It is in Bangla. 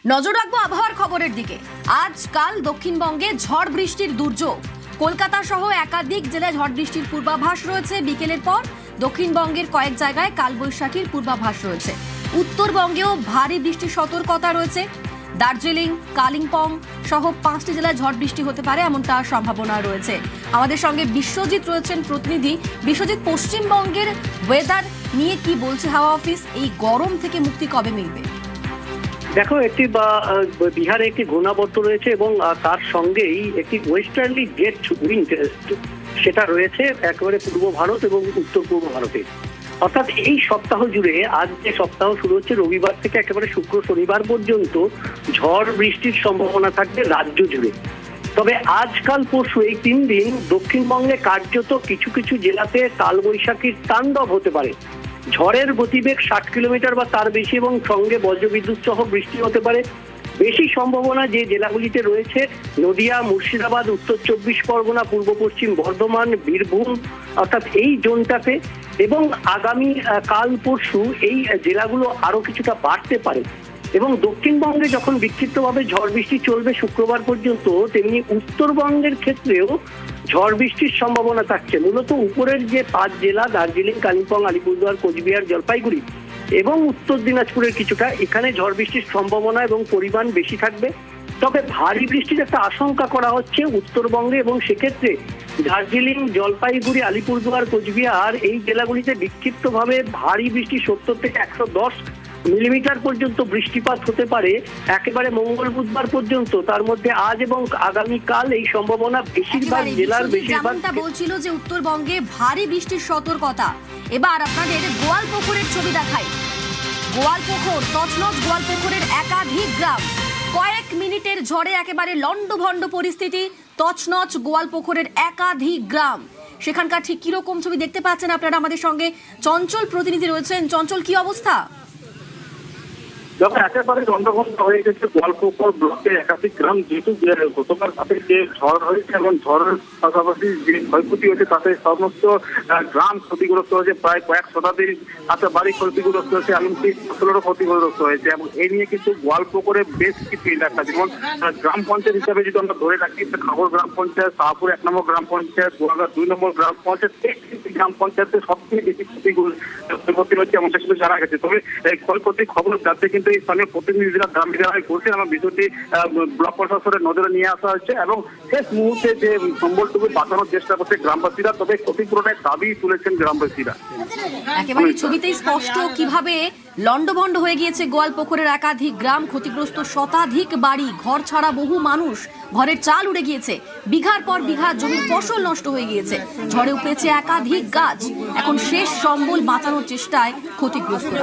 নজর রাখবো আবহাওয়ার খবরের দিকে। আজকাল দক্ষিণবঙ্গে ঝড় বৃষ্টির দুর্যোগ। কলকাতা সহ একাধিক জেলায় ঝড় বৃষ্টির পূর্বাভাস রয়েছে। বিকেলের পর দক্ষিণবঙ্গের কয়েক জায়গায় কালবৈশাখীর পূর্বাভাস রয়েছে। উত্তরবঙ্গেও ভারী বৃষ্টির সতর্কতা রয়েছে। দার্জিলিং, কালিম্পং সহ 5টি জেলায় ঝড় বৃষ্টি হতে পারে এমনটা সম্ভাবনা রয়েছে। আমাদের সঙ্গে বিশ্বজিৎ রয়েছেন প্রতিনিধি। বিশ্বজিৎ, পশ্চিমবঙ্গের ওয়েদার নিয়ে কি বলছে হাওয়া অফিস? এই গরম থেকে মুক্তি কবে মিলবে? দেখো, একটি বিহারে একটি ঘূর্ণাবর্ত রয়েছে এবং তার সঙ্গেই একটি ওয়েস্টার্নলি জেট উইন্ড সেটা রয়েছে একেবারে পূর্ব ভারত এবং উত্তর পূর্ব ভারতে। অর্থাৎ এই সপ্তাহ জুড়ে, আজ যে সপ্তাহ শুরু হচ্ছে রবিবার থেকে একেবারে শুক্র শনিবার পর্যন্ত ঝড় বৃষ্টির সম্ভাবনা থাকবে রাজ্য জুড়ে। তবে আজকাল পরশু এই 3 দিন দক্ষিণবঙ্গে কার্যত কিছু কিছু জেলাতে কালবৈশাখীর তাণ্ডব হতে পারে। ঝড়ের গতিবেগ 60 কিলোমিটার বা তার বেশি এবং সঙ্গে বজ্রবিদ্যুৎ সহ বৃষ্টি হতে পারে। বেশি সম্ভাবনা যে জেলাগুলিতে রয়েছে নদিয়া, মুর্শিদাবাদ, উত্তর 24 পরগনা, পূর্ব পশ্চিম বর্ধমান, বীরভূম, অর্থাৎ এই জোনটাতে। এবং আগামী কাল পরশু এই জেলাগুলো আরো কিছুটা বাড়তে পারে। এবং দক্ষিণবঙ্গে যখন বিক্ষিপ্তভাবে ঝড় বৃষ্টি চলবে শুক্রবার পর্যন্ত, তেমনি উত্তরবঙ্গের ক্ষেত্রেও ঝড় বৃষ্টির সম্ভাবনা থাকছে। মূলত উপরের যে 5 জেলা দার্জিলিং, কালিম্পং, আলিপুরদুয়ার, কোচবিহার, জলপাইগুড়ি এবং উত্তর দিনাজপুরের কিছুটা, এখানে ঝড় বৃষ্টির সম্ভাবনা এবং পরিমাণ বেশি থাকবে। তবে ভারী বৃষ্টির একটা আশঙ্কা করা হচ্ছে উত্তরবঙ্গে এবং সেক্ষেত্রে দার্জিলিং, জলপাইগুড়ি, আলিপুরদুয়ার, কোচবিহার এই জেলাগুলিতে বিক্ষিপ্তভাবে ভারী বৃষ্টি 70 থেকে 110 মিলিমিটার পর্যন্ত বৃষ্টিপাত হতে পারে একেবারে মঙ্গল বুধবার পর্যন্ত। তার মধ্যে আজ এবং আগামীকাল এই সম্ভাবনা বেশিরভাগ জেলার বেশিরভাগ বলছিল যে উত্তরবঙ্গে ভারী বৃষ্টির সতর্কতা। এবার আপনাদের গোয়ালপুকুরের ছবি দেখাই। গোয়ালপুকুর, তছনছ গোয়ালপুকুরের একাধিক গ্রাম। কয়েক মিনিটের ঝড়ে একেবারে লন্ডভন্ড পরিস্থিতি। তছনছ গোয়ালপুকুরের একাধিক গ্রাম। সেখানকার ঠিক কিরকম ছবি দেখতে পাচ্ছেন আপনারা? আমাদের সঙ্গে চঞ্চল প্রতিনিধি রয়েছেন। চঞ্চল, কি অবস্থা? যখন একেবারে লন্ডভন্ড হয়ে গেছে গোয়ালপুকুর ব্লকের একাধিক গ্রাম, যেহেতু গতকাল রাতে যে ঝড় হয়েছে এবং ঝড়ের পাশাপাশি যে ক্ষয়ক্ষতি হয়েছে তাতে সমস্ত গ্রাম ক্ষতিগ্রস্ত হয়েছে। প্রায় কয়েক শতাধিক তাতে বাড়ি ক্ষতিগ্রস্ত হয়েছে, এমনকি ফসলেরও ক্ষতিগ্রস্ত হয়েছে। এবং এই নিয়ে কিন্তু গোয়ালপুকুরে বেশ কিছু এলাকা, যেমন গ্রাম পঞ্চায়েত হিসাবে যদি আমরা ধরে রাখি, খাগড় গ্রাম পঞ্চায়েত, শাহপুর 1 নম্বর গ্রাম পঞ্চায়েত, গোয়ালঘাট 2 নম্বর গ্রাম পঞ্চায়েত, এই গ্রাম পঞ্চায়েতে সবথেকে বেশি ক্ষয়ক্ষতি হচ্ছে এমনটা কিন্তু জানা গেছে। তবে ক্ষয়ক্ষতির খবর যাচ্ছে কিন্তু এই স্থানীয় প্রতিনিধিরা গ্রামে যারা করছেন, আমার বিষয়টি ব্লক প্রশাসনের নজরে নিয়ে আসা হচ্ছে এবং শেষ মুহূর্তে যে সম্বলটুকু বাঁচানোর চেষ্টা করছে গ্রামবাসীরা। তবে ক্ষতিপূরণের দাবি তুলেছেন গ্রামবাসীরা। একেবারে ছবিতেই স্পষ্ট কিভাবে লন্ডভন্ড হয়ে গিয়েছে গোয়ালপুকুরের একাধিক গ্রাম। ক্ষতিগ্রস্ত শতাধিক বাড়ি, ঘর ছাড়া বহু মানুষ, ঘরের চাল উড়ে গিয়েছে, বিঘার পর বিঘা জমির ফসল নষ্ট হয়ে গিয়েছে, ঝড়ে উপড়েছে একাধিক গাছ। এখন শেষ সম্বল বাঁচানোর চেষ্টায় ক্ষতিগ্রস্ত।